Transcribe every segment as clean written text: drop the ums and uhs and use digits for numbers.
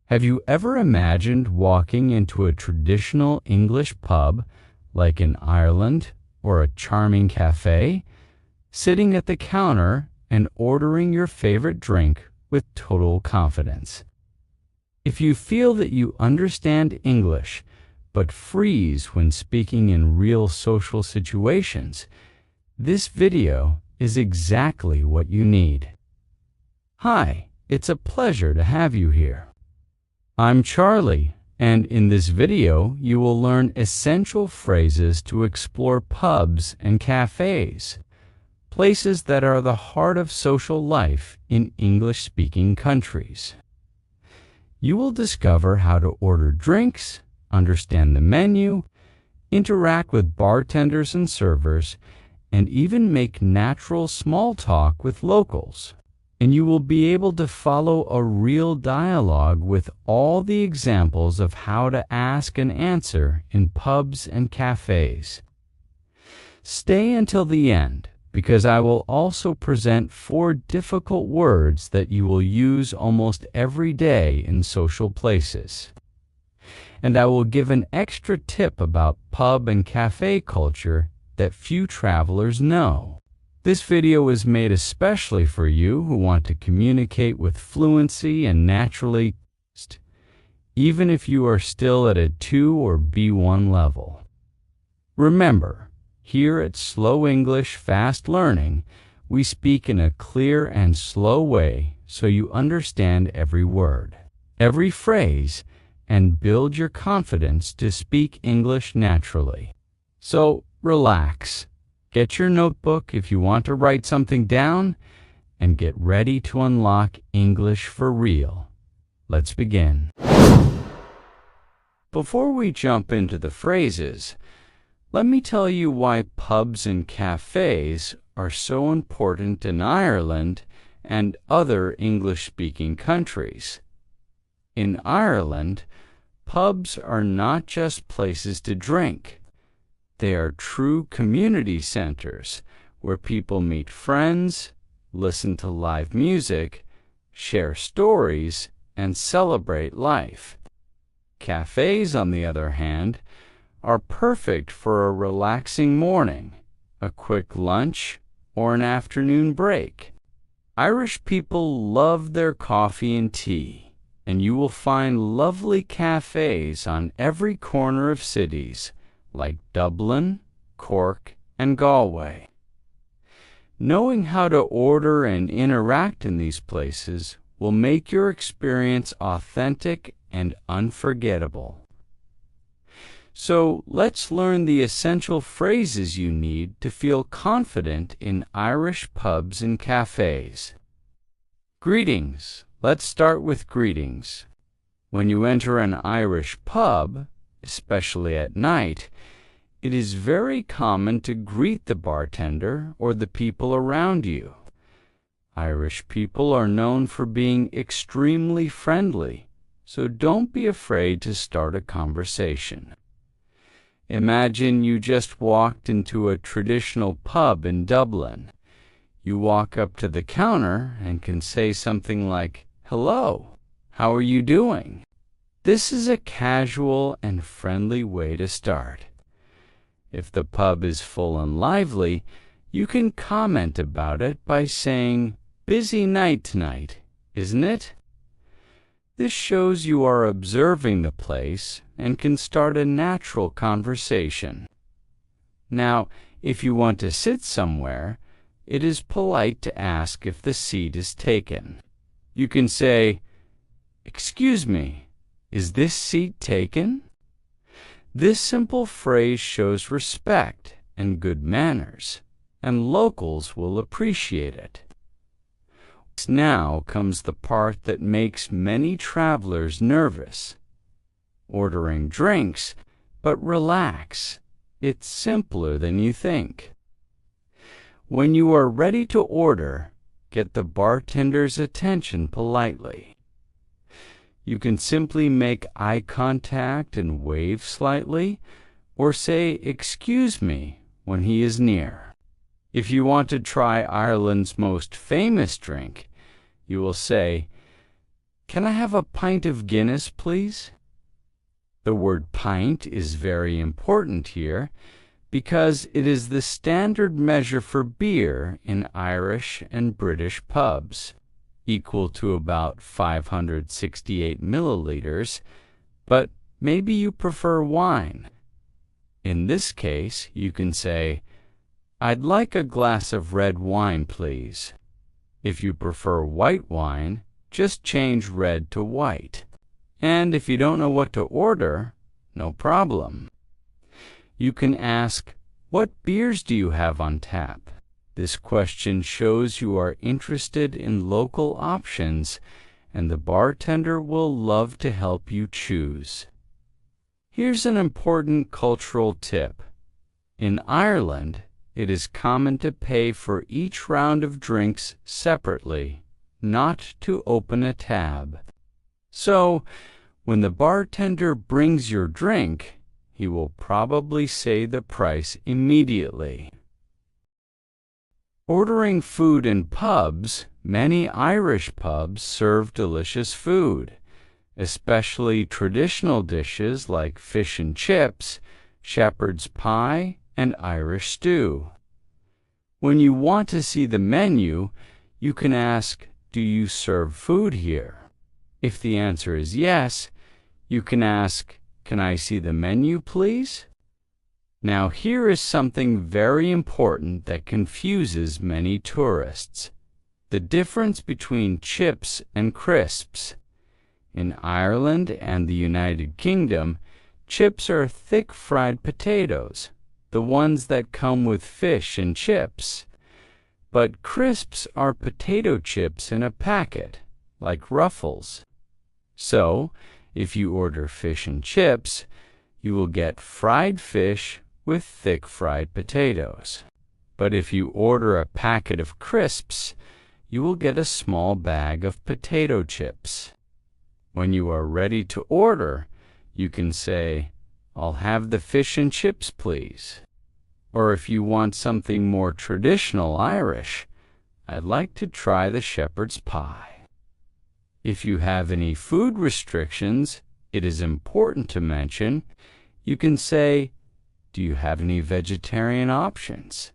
Have you ever imagined walking into a traditional English pub, like in Ireland, or a charming cafe, sitting at the counter and ordering your favorite drink with total confidence? If you feel that you understand English, but freeze when speaking in real social situations, this video is exactly what you need. Hi, it's a pleasure to have you here. I'm Charlie, and in this video you will learn essential phrases to explore pubs and cafes, places that are the heart of social life in English-speaking countries. You will discover how to order drinks, understand the menu, interact with bartenders and servers, and even make natural small talk with locals. And you will be able to follow a real dialogue with all the examples of how to ask and answer in pubs and cafes. Stay until the end, because I will also present 4 difficult words that you will use almost every day in social places. And I will give an extra tip about pub and cafe culture that few travelers know. This video is made especially for you who want to communicate with fluency and naturally, even if you are still at a 2 or B1 level. Remember, here at Slow English Fast Learning, we speak in a clear and slow way so you understand every word, every phrase, and build your confidence to speak English naturally. So, relax. Get your notebook if you want to write something down, and get ready to unlock English for real. Let's begin. Before we jump into the phrases, let me tell you why pubs and cafes are so important in Ireland and other English-speaking countries. In Ireland, pubs are not just places to drink. They are true community centers where people meet friends, listen to live music, share stories, and celebrate life. Cafes, on the other hand, are perfect for a relaxing morning, a quick lunch, or an afternoon break. Irish people love their coffee and tea, and you will find lovely cafes on every corner of cities like Dublin, Cork, and Galway. Knowing how to order and interact in these places will make your experience authentic and unforgettable. So let's learn the essential phrases you need to feel confident in Irish pubs and cafes. Greetings. Let's start with greetings. When you enter an Irish pub, especially at night, it is very common to greet the bartender or the people around you. Irish people are known for being extremely friendly, so don't be afraid to start a conversation. Imagine you just walked into a traditional pub in Dublin. You walk up to the counter and can say something like, "Hello, how are you doing?" This is a casual and friendly way to start. If the pub is full and lively, you can comment about it by saying, "Busy night tonight, isn't it?" This shows you are observing the place and can start a natural conversation. Now, if you want to sit somewhere, it is polite to ask if the seat is taken. You can say, "Excuse me, is this seat taken?" This simple phrase shows respect and good manners, and locals will appreciate it. Now comes the part that makes many travelers nervous. Ordering drinks, but relax. It's simpler than you think. When you are ready to order, get the bartender's attention politely. You can simply make eye contact and wave slightly, or say "excuse me" when he is near. If you want to try Ireland's most famous drink, you will say, "Can I have a pint of Guinness, please?" The word pint is very important here because it is the standard measure for beer in Irish and British pubs, equal to about 568 milliliters, but maybe you prefer wine. In this case, you can say, "I'd like a glass of red wine, please." If you prefer white wine, just change red to white. And if you don't know what to order, no problem. You can ask, "What beers do you have on tap?" This question shows you are interested in local options, and the bartender will love to help you choose. Here's an important cultural tip. In Ireland, it is common to pay for each round of drinks separately, not to open a tab. So, when the bartender brings your drink, he will probably say the price immediately. Ordering food in pubs, many Irish pubs serve delicious food, especially traditional dishes like fish and chips, shepherd's pie, and Irish stew. When you want to see the menu, you can ask, "Do you serve food here?" If the answer is yes, you can ask, "Can I see the menu, please?" Now here is something very important that confuses many tourists: the difference between chips and crisps. In Ireland and the United Kingdom, chips are thick fried potatoes, the ones that come with fish and chips. But crisps are potato chips in a packet, like Ruffles. So, if you order fish and chips, you will get fried fish with thick fried potatoes. But if you order a packet of crisps, you will get a small bag of potato chips. When you are ready to order, you can say, "I'll have the fish and chips, please." Or if you want something more traditional Irish, "I'd like to try the shepherd's pie." If you have any food restrictions, it is important to mention, you can say, "Do you have any vegetarian options?"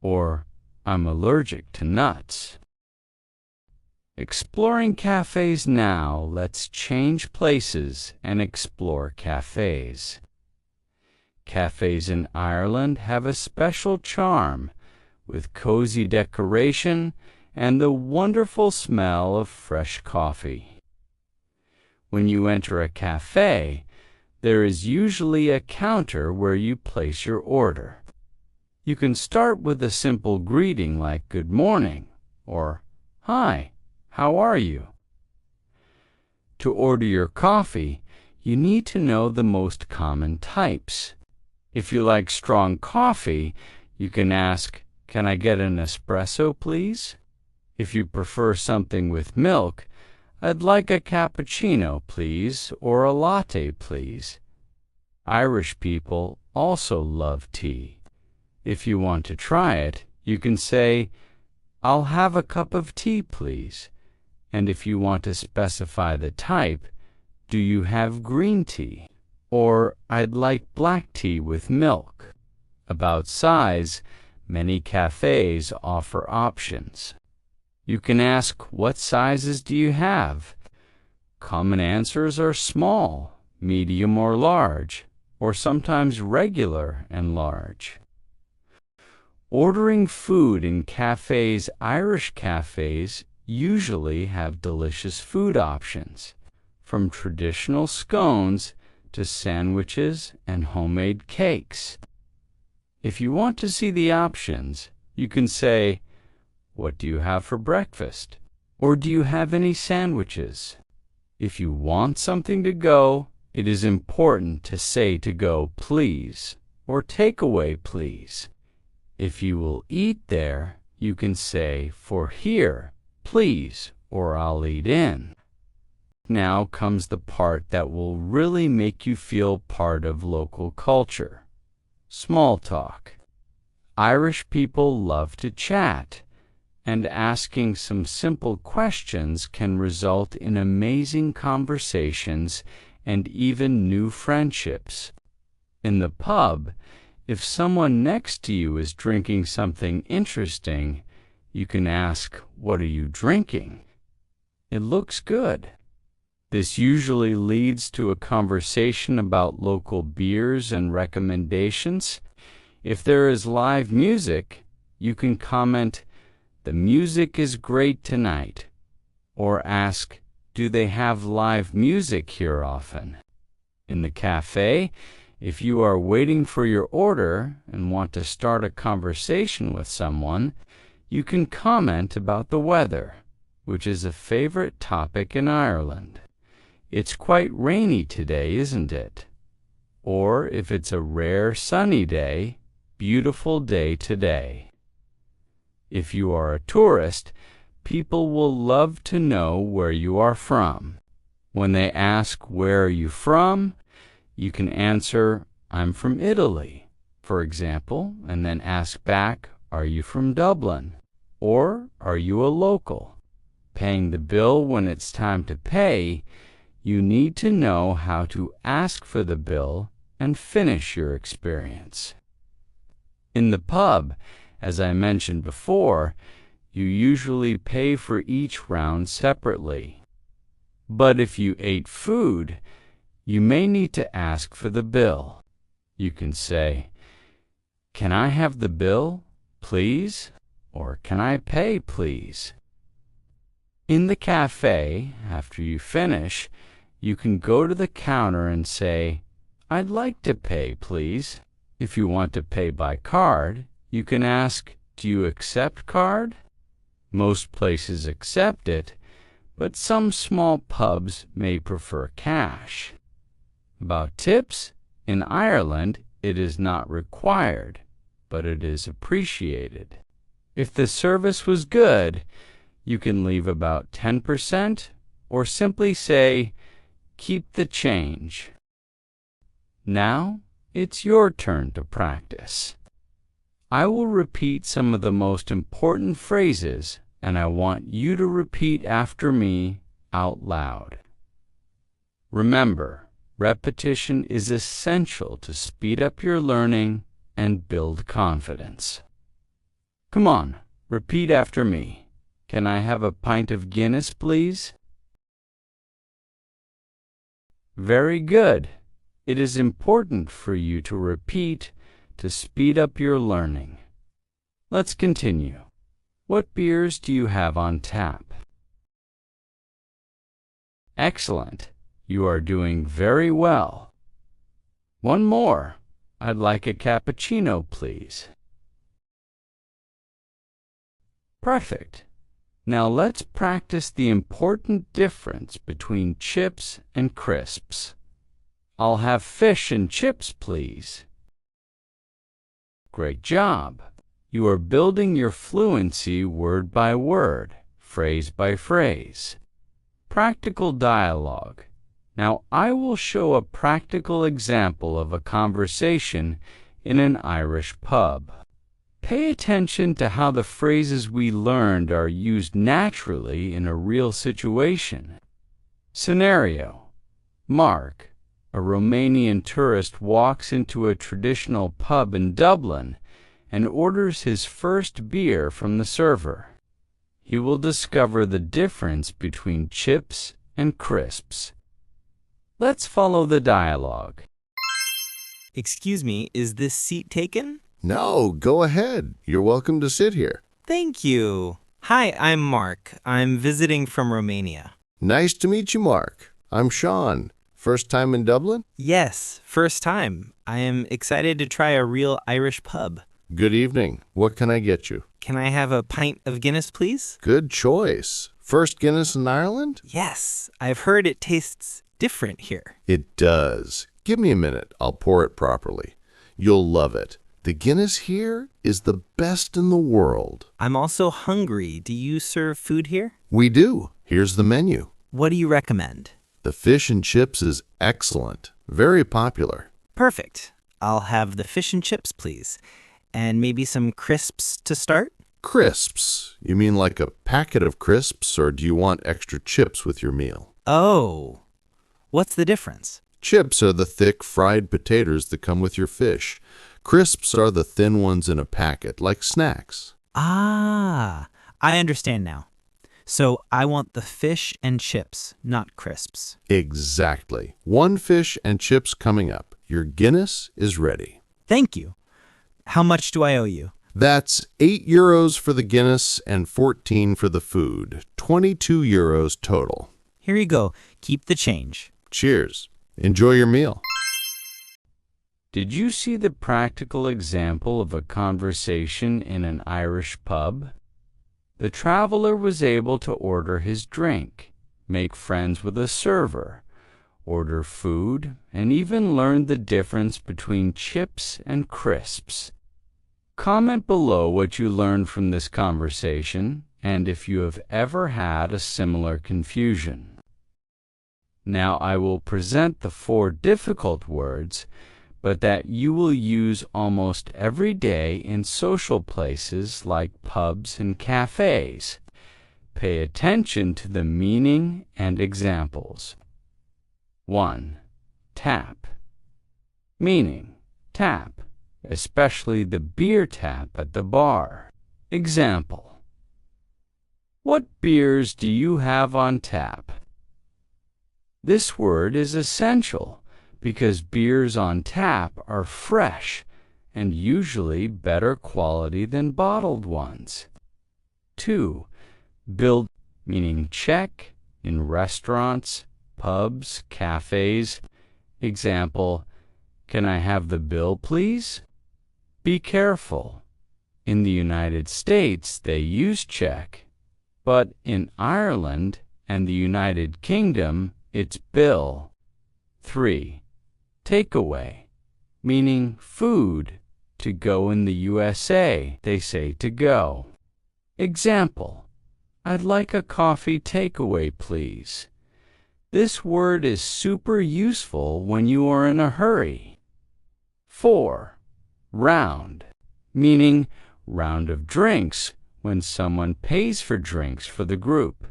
Or, "I'm allergic to nuts." Exploring cafes now, let's change places and explore cafes. Cafes in Ireland have a special charm, with cozy decoration and the wonderful smell of fresh coffee. When you enter a cafe, there is usually a counter where you place your order. You can start with a simple greeting like "Good morning" or "Hi, how are you?" To order your coffee, you need to know the most common types. If you like strong coffee, you can ask, "Can I get an espresso, please?" If you prefer something with milk, "I'd like a cappuccino, please, or a latte, please." Irish people also love tea. If you want to try it, you can say, "I'll have a cup of tea, please." And if you want to specify the type, "Do you have green tea?" Or, "I'd like black tea with milk." About size, many cafes offer options. You can ask, "What sizes do you have?" Common answers are small, medium or large, or sometimes regular and large. Ordering food in cafes, Irish cafes usually have delicious food options, from traditional scones to sandwiches and homemade cakes. If you want to see the options, you can say, "What do you have for breakfast?" Or, "Do you have any sandwiches?" If you want something to go, it is important to say "to go, please," or "takeaway, please." If you will eat there, you can say "for here, please," or "I'll eat in." Now comes the part that will really make you feel part of local culture: small talk. Irish people love to chat, and asking some simple questions can result in amazing conversations and even new friendships. In the pub, if someone next to you is drinking something interesting, you can ask, "What are you drinking?" "It looks good." This usually leads to a conversation about local beers and recommendations. If there is live music, you can comment, "The music is great tonight," or ask, "Do they have live music here often?" In the cafe, if you are waiting for your order and want to start a conversation with someone, you can comment about the weather, which is a favorite topic in Ireland. "It's quite rainy today, isn't it?" Or if it's a rare sunny day, "Beautiful day today." If you are a tourist, people will love to know where you are from. When they ask, "Where are you from?" you can answer, "I'm from Italy," for example, and then ask back, "Are you from Dublin?" Or, "Are you a local?" Paying the bill when it's time to pay, you need to know how to ask for the bill and finish your experience. In the pub, as I mentioned before, you usually pay for each round separately. But if you ate food, you may need to ask for the bill. You can say, "Can I have the bill, please?" Or, "Can I pay, please?" In the cafe, after you finish, you can go to the counter and say, "I'd like to pay, please." If you want to pay by card, you can ask, "Do you accept card?" Most places accept it, but some small pubs may prefer cash. About tips, in Ireland, it is not required, but it is appreciated. If the service was good, you can leave about 10% or simply say, "Keep the change." Now, it's your turn to practice. I will repeat some of the most important phrases, and I want you to repeat after me out loud. Remember, repetition is essential to speed up your learning and build confidence. Come on, repeat after me. "Can I have a pint of Guinness, please?" Very good. It is important for you to repeat to speed up your learning. Let's continue. What beers do you have on tap? Excellent. You are doing very well. One more. "I'd like a cappuccino, please." Perfect. Now let's practice the important difference between chips and crisps. "I'll have fish and chips, please." Great job. You are building your fluency word by word, phrase by phrase. Practical dialogue. Now I will show a practical example of a conversation in an Irish pub. Pay attention to how the phrases we learned are used naturally in a real situation. Scenario: Mark, a Romanian tourist, walks into a traditional pub in Dublin and orders his first beer from the server. He will discover the difference between chips and crisps. Let's follow the dialogue. Excuse me, is this seat taken? No, go ahead. You're welcome to sit here. Thank you. Hi, I'm Mark. I'm visiting from Romania. Nice to meet you, Mark. I'm Sean. First time in Dublin? Yes, first time. I am excited to try a real Irish pub. Good evening. What can I get you? Can I have a pint of Guinness, please? Good choice. First Guinness in Ireland? Yes, I've heard it tastes different here. It does. Give me a minute. I'll pour it properly. You'll love it. The Guinness here is the best in the world. I'm also hungry. Do you serve food here? We do. Here's the menu. What do you recommend? The fish and chips is excellent. Very popular. Perfect. I'll have the fish and chips, please. And maybe some crisps to start? Crisps. You mean like a packet of crisps, or do you want extra chips with your meal? Oh, what's the difference? Chips are the thick fried potatoes that come with your fish. Crisps are the thin ones in a packet, like snacks. Ah, I understand now. So I want the fish and chips, not crisps. Exactly. One fish and chips coming up. Your Guinness is ready. Thank you. How much do I owe you? That's €8 for the Guinness and 14 for the food. €22 total. Here you go. Keep the change. Cheers. Enjoy your meal. Did you see the practical example of a conversation in an Irish pub? The traveler was able to order his drink, make friends with a server, order food, and even learn the difference between chips and crisps. Comment below what you learned from this conversation and if you have ever had a similar confusion. Now I will present the 4 difficult words, but that you will use almost every day in social places like pubs and cafes. Pay attention to the meaning and examples. 1. Tap. Meaning, tap, especially the beer tap at the bar. Example: what beers do you have on tap? This word is essential because beers on tap are fresh and usually better quality than bottled ones. 2. Build, meaning check, in restaurants, pubs, cafes. Example: can I have the bill, please? Be careful. In the United States, they use check, but in Ireland and the United Kingdom, it's bill. 3. Takeaway, meaning food. To go in the USA, they say to go. Example: I'd like a coffee takeaway, please. This word is super useful when you are in a hurry. 4. Round, meaning round of drinks when someone pays for drinks for the group.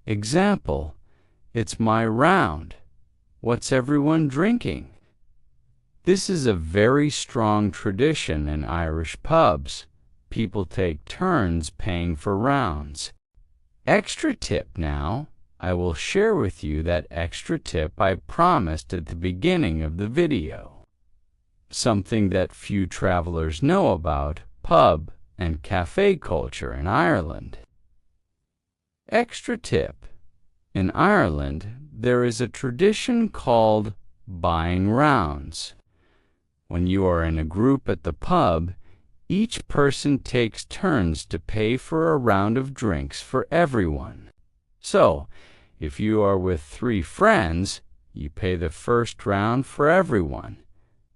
Example: it's my round. What's everyone drinking? This is a very strong tradition in Irish pubs. People take turns paying for rounds. Extra tip now. I will share with you that extra tip I promised at the beginning of the video. Something that few travelers know about pub and cafe culture in Ireland. Extra tip. In Ireland, there is a tradition called buying rounds. When you are in a group at the pub, each person takes turns to pay for a round of drinks for everyone. So, if you are with 3 friends, you pay the first round for everyone.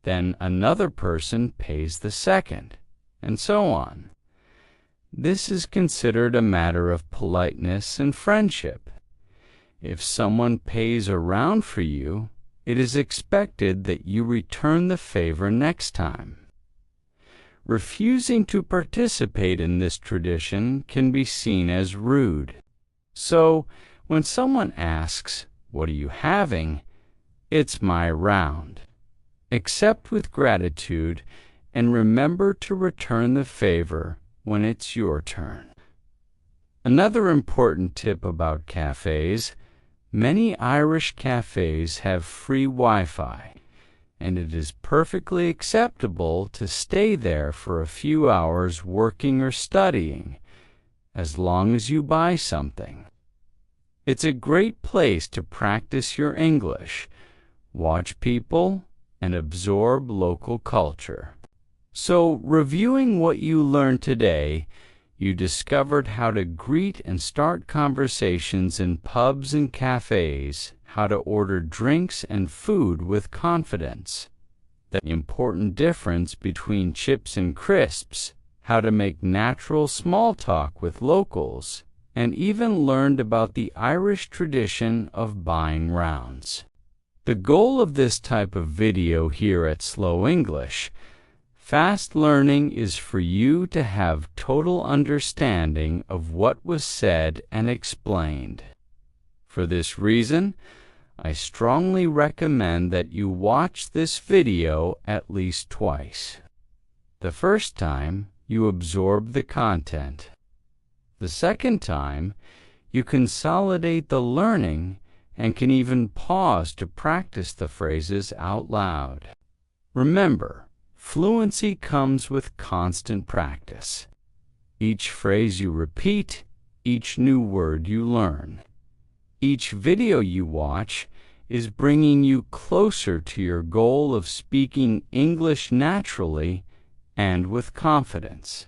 Then another person pays the second, and so on. This is considered a matter of politeness and friendship. If someone pays a round for you, it is expected that you return the favor next time. Refusing to participate in this tradition can be seen as rude. So, when someone asks, "What are you having?" it's my round. Accept with gratitude and remember to return the favor when it's your turn. Another important tip about cafes: many Irish cafes have free Wi-Fi, and it is perfectly acceptable to stay there for a few hours working or studying, as long as you buy something. It's a great place to practice your English, watch people, and absorb local culture. So, reviewing what you learned today, you discovered how to greet and start conversations in pubs and cafes, how to order drinks and food with confidence, the important difference between chips and crisps, how to make natural small talk with locals, and even learned about the Irish tradition of buying rounds. The goal of this type of video here at Slow English: Fast learning is for you to have total understanding of what was said and explained. For this reason, I strongly recommend that you watch this video at least twice. The first time, you absorb the content. The second time, you consolidate the learning and can even pause to practice the phrases out loud. Remember, fluency comes with constant practice. Each phrase you repeat, each new word you learn. Each video you watch is bringing you closer to your goal of speaking English naturally and with confidence.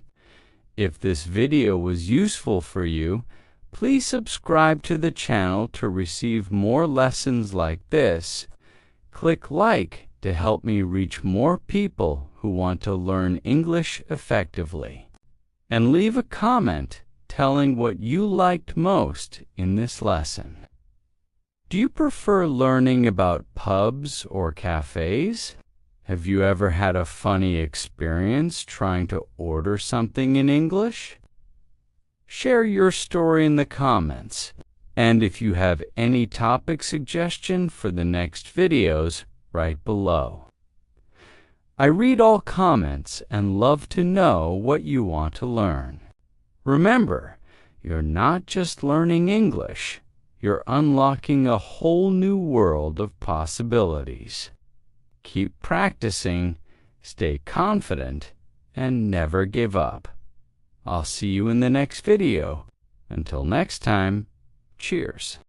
If this video was useful for you, please subscribe to the channel to receive more lessons like this. Click like to help me reach more people who want to learn English effectively. And leave a comment telling what you liked most in this lesson. Do you prefer learning about pubs or cafes? Have you ever had a funny experience trying to order something in English? Share your story in the comments. And if you have any topic suggestion for the next videos, write below. I read all comments and love to know what you want to learn. Remember, you're not just learning English, you're unlocking a whole new world of possibilities. Keep practicing, stay confident, and never give up. I'll see you in the next video. Until next time, cheers.